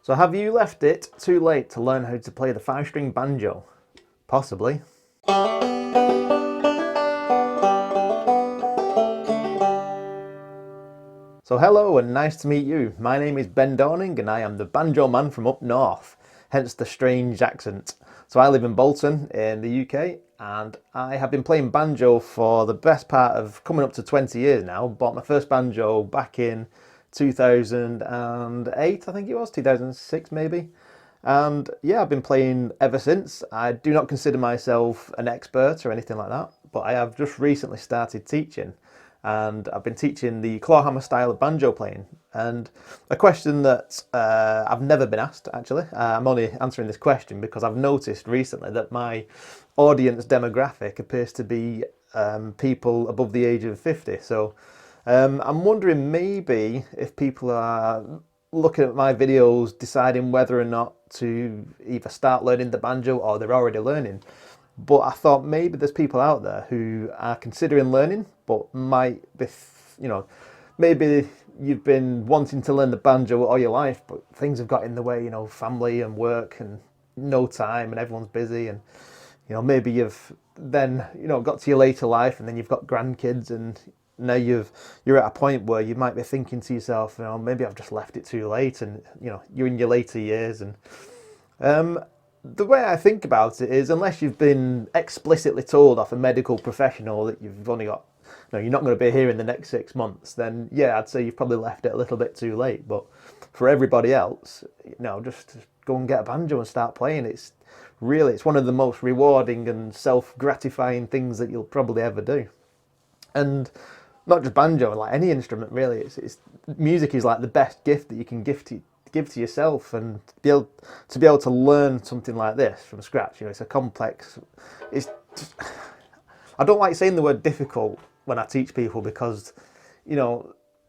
So have you left it too late to learn how to play the 5-string banjo? Possibly. So hello and nice to meet you. My name is Ben Daunting and I am the banjo man from up north, hence the strange accent. So I live in Bolton in the UK and I have been playing banjo for the best part of coming up to 20 years now. Bought my first banjo back in 2008, I think it was, 2006 maybe. And yeah, I've been playing ever since. I do not consider myself an expert or anything like that, but I have just recently started teaching. And I've been teaching the clawhammer style of banjo playing. And a question that I've never been asked, actually. I'm only answering this question because I've noticed recently that my audience demographic appears to be people above the age of 50. So I'm wondering maybe if people are looking at my videos deciding whether or not to either start learning the banjo or they're already learning. But I thought maybe there's people out there who are considering learning but might be, maybe you've been wanting to learn the banjo all your life but things have got in the way, family and work and no time and everyone's busy, and maybe you've then got to your later life and then you've got grandkids and now you're at a point where you might be thinking to yourself, maybe I've just left it too late, and you're in your later years. And the way I think about it is, unless you've been explicitly told off a medical professional that you've only got, you're not going to be here in the next 6 months, then yeah, I'd say you've probably left it a little bit too late. But for everybody else, just go and get a banjo and start playing. It's one of the most rewarding and self-gratifying things that you'll probably ever do. And not just banjo, like any instrument really. It's music is like the best gift that you can give to yourself, and to be able to learn something like this from scratch. It's a complex. It's just, I don't like saying the word difficult when I teach people because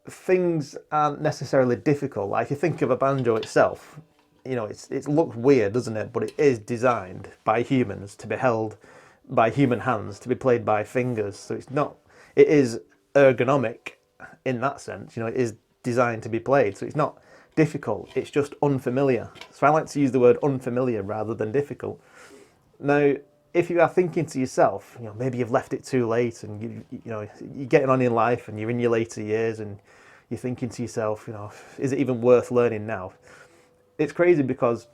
things aren't necessarily difficult. Like if you think of a banjo itself, it looks weird, doesn't it? But it is designed by humans to be held by human hands, to be played by fingers. So it is ergonomic in that sense. It is designed to be played. So it's not difficult, it's just unfamiliar. So I like to use the word unfamiliar rather than difficult. Now, if you are thinking to yourself, maybe you've left it too late and you're getting on in life and you're in your later years and you're thinking to yourself, is it even worth learning now? It's crazy because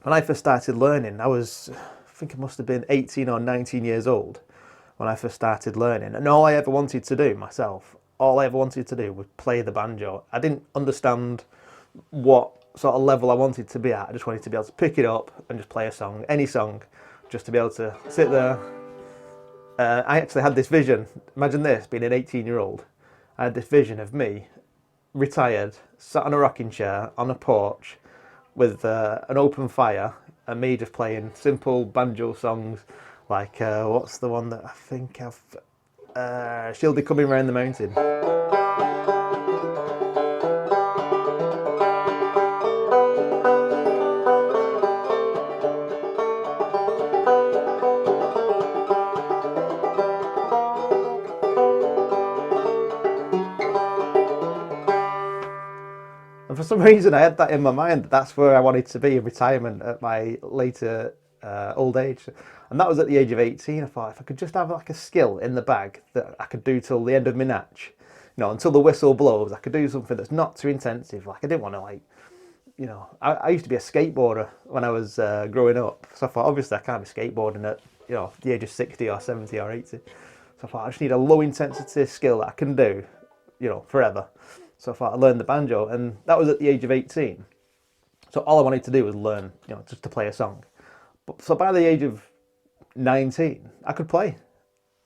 when I first started learning, I think I must have been 18 or 19 years old when I first started learning. And all I ever wanted to do was play the banjo. I didn't understand what sort of level I wanted to be at. I just wanted to be able to pick it up and just play a song, any song, just to be able to sit there. I actually had this vision. Imagine this, being an 18-year-old. I had this vision of me, retired, sat on a rocking chair on a porch with an open fire and me just playing simple banjo songs like, what's the one that I think She'll Be Coming Round the Mountain. And for some reason I had that in my mind, that's where I wanted to be in retirement at my later old age. And that was at the age of 18. I thought if I could just have like a skill in the bag that I could do till the end of my natch, until the whistle blows, I could do something that's not too intensive. Like I didn't want to I used to be a skateboarder when I was growing up. So I thought obviously I can't be skateboarding at, the age of 60 or 70 or 80. So I thought I just need a low intensity skill that I can do, forever. So I thought I'd learn the banjo, and that was at the age of 18. So all I wanted to do was learn, just to play a song. But so by the age of 19, I could play.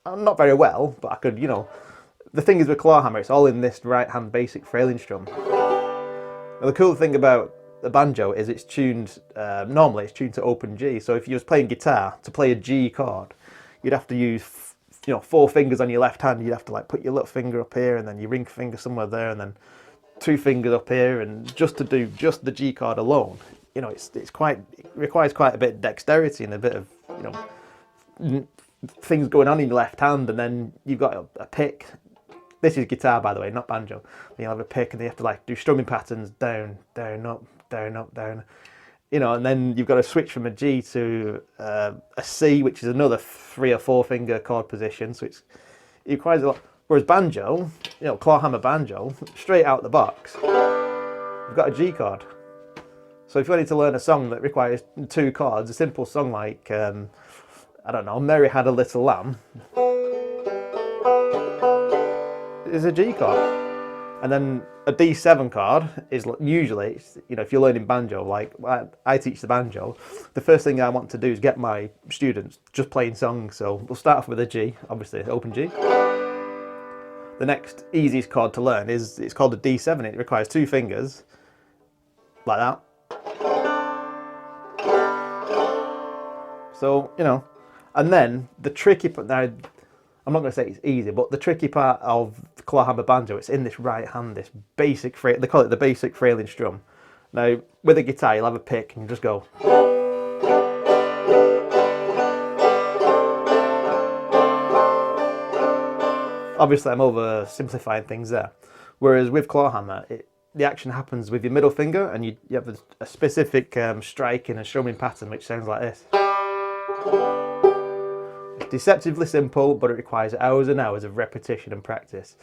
Not very well, but I could, The thing is with clawhammer, it's all in this right-hand basic frailing strum. Now the cool thing about the banjo is it's tuned, normally it's tuned to open G. So if you was playing guitar, to play a G chord, you'd have to use 4 fingers on your left hand. You'd have to put your little finger up here and then your ring finger somewhere there and then 2 fingers up here, and just to do just the G chord alone, it requires quite a bit of dexterity and a bit of things going on in your left hand, and then you've got a pick. This is guitar, by the way, not banjo. You'll have a pick and you have to do strumming patterns, down, down, up, down, up, down. You know, and then you've got to switch from a G to a C, which is another 3 or 4 finger chord position. So it requires a lot. Whereas banjo, you know, claw hammer banjo, straight out the box, you've got a G chord. So if you wanted to learn a song that requires 2 chords, a simple song like, I don't know, Mary Had a Little Lamb, is a G chord. And then a D7 chord is usually, you know, if you're learning banjo, like I teach the banjo, the first thing I want to do is get my students just playing songs. So we'll start off with a G, obviously, open G. The next easiest chord to learn is, it's called a D7. It requires 2 fingers, like that. So, you know, and then the tricky part, now, I'm not going to say it's easy, but the tricky part of the claw hammer banjo, it's in this right hand, this basic, they call it the basic frailing strum. Now, with a guitar, you'll have a pick and you just go. Obviously, I'm oversimplifying things there. Whereas with claw hammer, the action happens with your middle finger, and you have a specific striking and strumming pattern, which sounds like this. It's deceptively simple, but it requires hours and hours of repetition and practice.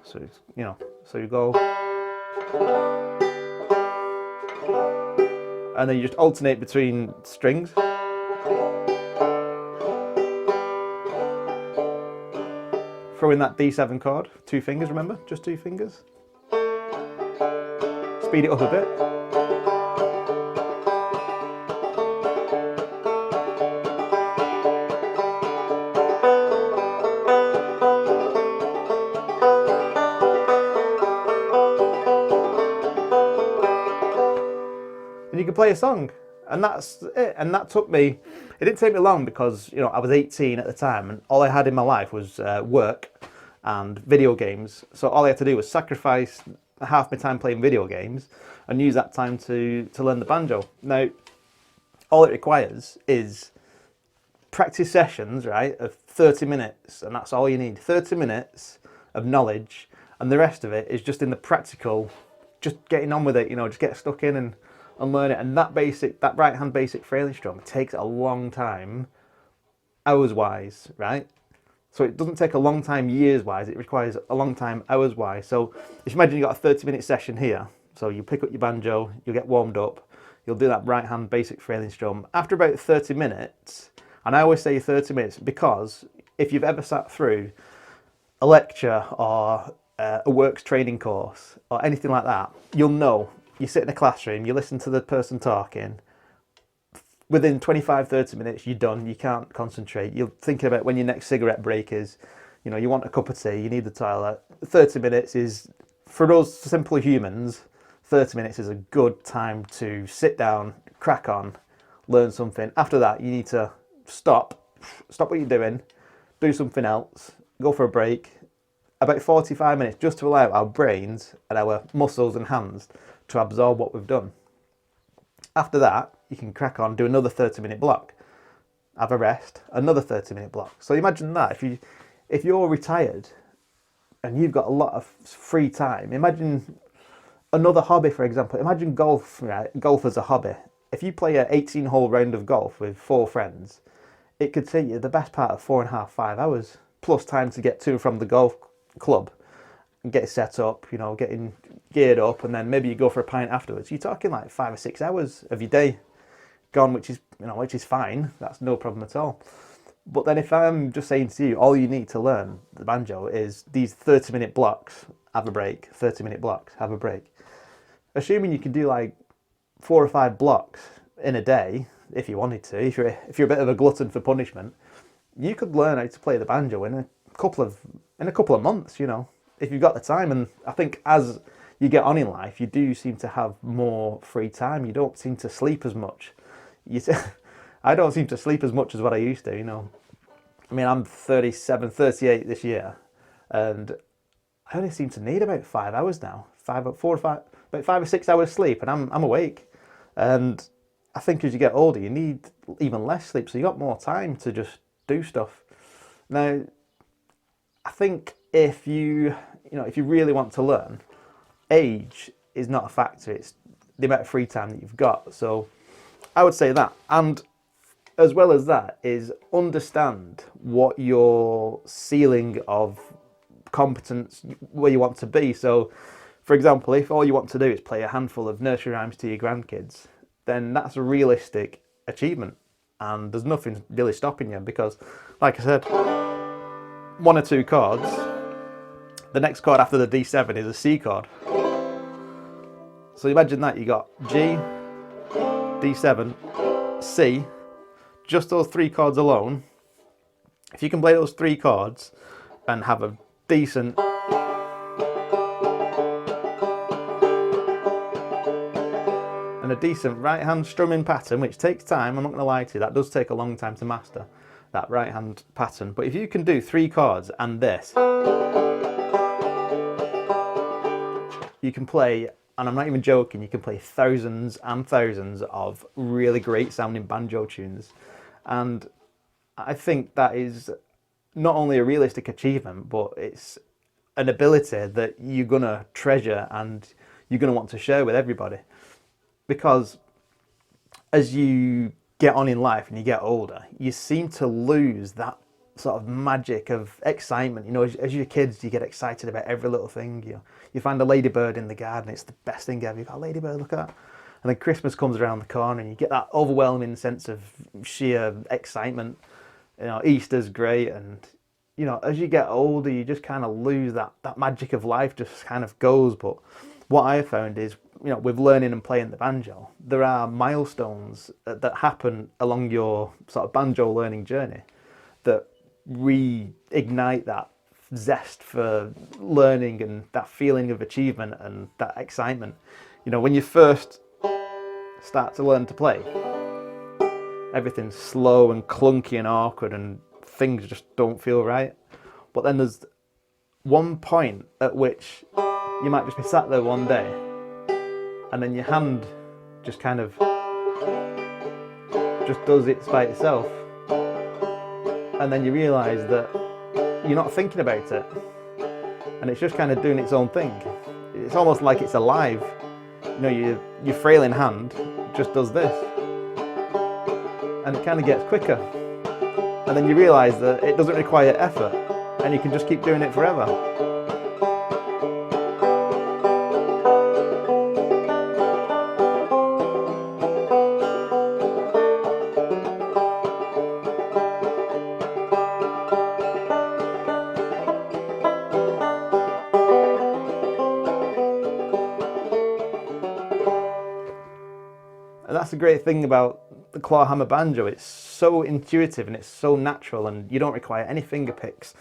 So, you know, so you go, and then you just alternate between strings. Throw in that D7 chord, 2 fingers, remember, just 2 fingers. Speed it up a bit. And you can play a song, and that's it. And that took me, it didn't take me long, because, you know, I was 18 at the time, and all I had in my life was work and video games. So all I had to do was sacrifice half my time playing video games and use that time to learn the banjo. Now, all it requires is practice sessions, right, of 30 minutes, and that's all you need. 30 minutes of knowledge, and the rest of it is just in the practical, just getting on with it, you know, just get stuck in and learn it. And that right hand basic frailing strum takes a long time, hours wise, right? So it doesn't take a long time years wise, it requires a long time hours wise. So if you imagine you've got a 30-minute session here, so you pick up your banjo, you'll get warmed up, you'll do that right hand basic frailing strum. After about 30 minutes, and I always say 30 minutes because if you've ever sat through a lecture or a works training course or anything like that, you'll know, you sit in a classroom, you listen to the person talking, within 25-30 minutes you're done, you can't concentrate, you're thinking about when your next cigarette break is, you know, you want a cup of tea, you need the toilet. 30 minutes is, for us simple humans, 30 minutes is a good time to sit down, crack on, learn something. After that you need to stop what you're doing, do something else, go for a break, about 45 minutes, just to allow our brains and our muscles and hands to absorb what we've done. After that, you can crack on, do another 30-minute block, have a rest, another 30-minute block. So imagine that, if you're retired and you've got a lot of free time, imagine another hobby, for example. Imagine golf, right? Golf as a hobby. If you play an 18-hole round of golf with 4 friends, it could take you the best part of 4.5, 5 hours, plus time to get to and from the golf club and get set up, you know, getting geared up, and then maybe you go for a pint afterwards. You're talking like 5 or 6 hours of your day gone, which is fine. That's no problem at all. But then if I'm just saying to you, all you need to learn the banjo is these 30-minute blocks, have a break, 30-minute blocks, have a break. Assuming you can do like 4 or 5 blocks in a day, if you wanted to, if you're a bit of a glutton for punishment, you could learn how to play the banjo in a couple of months, you know, if you've got the time. And I think as you get on in life, you do seem to have more free time. You don't seem to sleep as much. I don't seem to sleep as much as what I used to, you know. I mean, I'm 37, 38 this year, and I only seem to need about 5 hours now. About 5 or 6 hours sleep, and I'm awake. And I think as you get older, you need even less sleep, so you got more time to just do stuff. Now, I think if you really want to learn, age is not a factor. It's the amount of free time that you've got. So I would say that. And as well as that is understand what your ceiling of competence, where you want to be. So for example, if all you want to do is play a handful of nursery rhymes to your grandkids, then that's a realistic achievement, and there's nothing really stopping you, because like I said, one or two chords, the next chord after the D7 is a C chord. So imagine that, you got G, D7, C, just those three chords alone. If you can play those three chords and have a decent right hand strumming pattern, which takes time, I'm not going to lie to you, that does take a long time to master, that right hand pattern. But if you can do three chords and this, you can play, and I'm not even joking, you can play thousands and thousands of really great sounding banjo tunes. And I think that is not only a realistic achievement, but it's an ability that you're going to treasure and you're going to want to share with everybody. Because as you get on in life and you get older, you seem to lose that sort of magic of excitement. You know, as you're kids, you get excited about every little thing. You find a ladybird in the garden, it's the best thing ever. You've got a ladybird, look at that. And then Christmas comes around the corner and you get that overwhelming sense of sheer excitement. You know, Easter's great, and you know, as you get older, you just kind of lose that magic of life, just kind of goes. But what I found is, you know, with learning and playing the banjo, there are milestones that happen along your sort of banjo learning journey that reignite that zest for learning and that feeling of achievement and that excitement. You know, when you first start to learn to play, everything's slow and clunky and awkward and things just don't feel right. But then there's one point at which you might just be sat there one day and then your hand just kind of just does it by itself, and then you realise that you're not thinking about it and it's just kind of doing its own thing. It's almost like it's alive. You know, your frailing hand just does this and it kind of gets quicker, and then you realise that it doesn't require effort and you can just keep doing it forever. And that's the great thing about the clawhammer banjo. It's so intuitive and it's so natural, and you don't require any finger picks,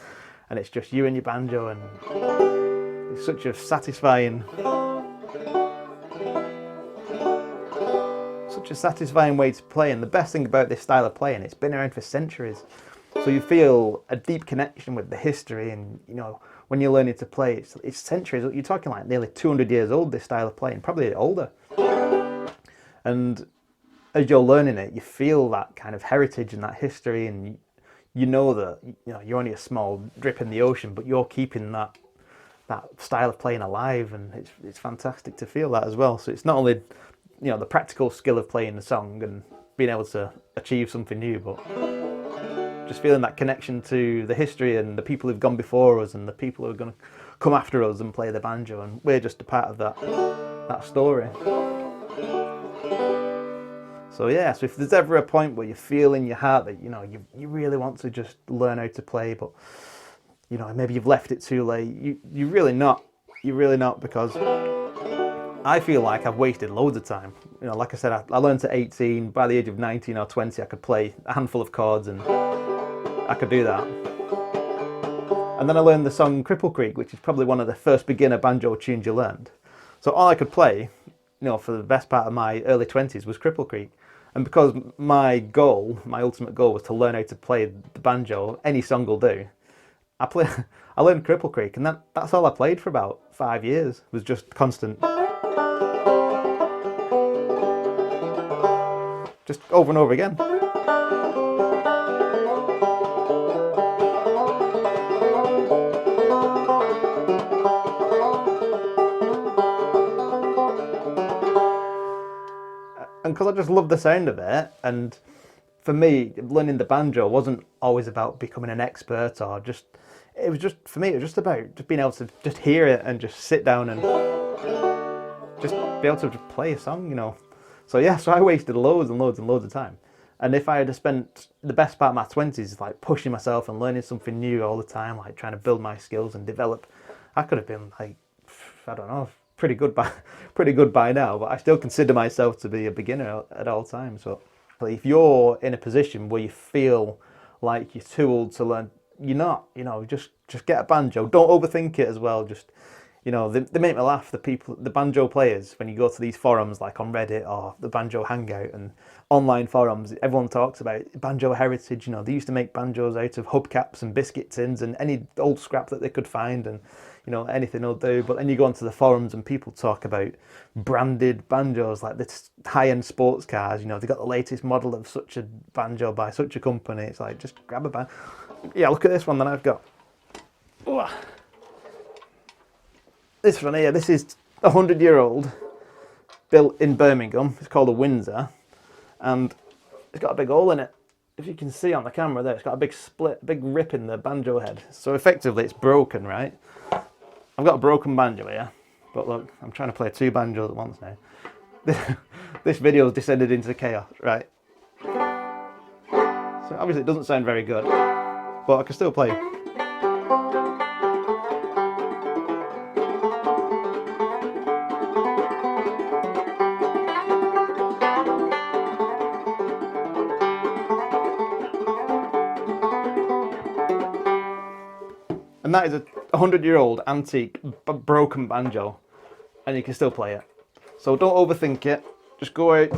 and it's just you and your banjo, and it's such a satisfying way to play. And the best thing about this style of playing, it's been around for centuries, so you feel a deep connection with the history. And you know, when you're learning to play, it's centuries. You're talking like nearly 200 years old, this style of playing, probably older. And as you're learning it, you feel that kind of heritage and that history, and you know that, you know, you're only a small drip in the ocean, but you're keeping that style of playing alive, and it's fantastic to feel that as well. So it's not only, you know, the practical skill of playing the song and being able to achieve something new, but just feeling that connection to the history and the people who've gone before us and the people who are going to come after us and play the banjo, and we're just a part of that story. So yeah, so if there's ever a point where you feel in your heart that, you know, you really want to just learn how to play, but you know, maybe you've left it too late, you're really not, because I feel like I've wasted loads of time. You know, like I said, I learned at 18, by the age of 19 or 20 I could play a handful of chords and I could do that. And then I learned the song Cripple Creek, which is probably one of the first beginner banjo tunes you learned. So all I could play, you know, for the best part of my early 20s was Cripple Creek. And because my ultimate goal was to learn how to play the banjo, any song will do, I learned Cripple Creek, and that's all I played for about 5 years, was just constant. Just over and over again. and because I just love the sound of it, and for me, learning the banjo wasn't always about becoming an expert or just. It was just for me. It was just about just being able to just hear it and just sit down and just be able to just play a song, you know. So yeah, so I wasted loads and loads and loads of time. And if I had spent the best part of my 20s like pushing myself and learning something new all the time, like trying to build my skills and develop, I could have been like, I don't know, pretty good by now. But I still consider myself to be a beginner at all times. So if you're in a position where you feel like you're too old to learn, you're not. You know, just get a banjo. Don't overthink it as well. Just, you know, they make me laugh. The banjo players, when you go to these forums like on Reddit or the Banjo Hangout and online forums, everyone talks about banjo heritage. You know, they used to make banjos out of hubcaps and biscuit tins and any old scrap that they could find, and you know, anything will do. But then you go onto the forums and people talk about branded banjos, like this high-end sports cars. You know, they got the latest model of such a banjo by such a company. It's like, just grab a banjo. Yeah, look at this one that I've got. Ooh. This one here, this is 100-year-old, built in Birmingham. It's called a Windsor, and it's got a big hole in it. If you can see on the camera there, it's got a big split, big rip in the banjo head. So effectively it's broken, right? I've got a broken banjo here, but look, I'm trying to play 2 banjos at once now. This video has descended into chaos, right? So obviously it doesn't sound very good, but I can still play. And that is a 100-year-old antique broken banjo, and you can still play it. So don't overthink it. Just go on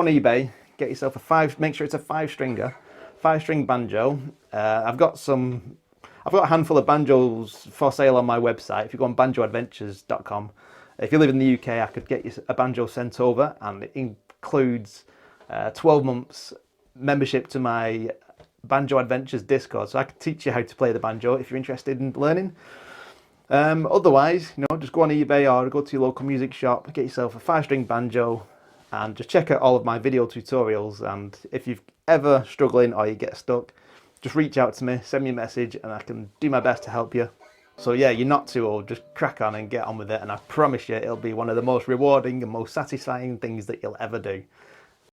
eBay, get yourself make sure it's a 5-string banjo. I've got a handful of banjos for sale on my website. If you go on banjoadventures.com, if you live in the UK, I could get you a banjo sent over, and it includes 12 months membership to my Banjo Adventures Discord, so I can teach you how to play the banjo if you're interested in learning. Otherwise, you know, just go on eBay or go to your local music shop, get yourself a 5-string banjo, and just check out all of my video tutorials. And if you're ever struggling or you get stuck, just reach out to me, send me a message, and I can do my best to help you. So yeah, you're not too old, just crack on and get on with it, and I promise you it'll be one of the most rewarding and most satisfying things that you'll ever do.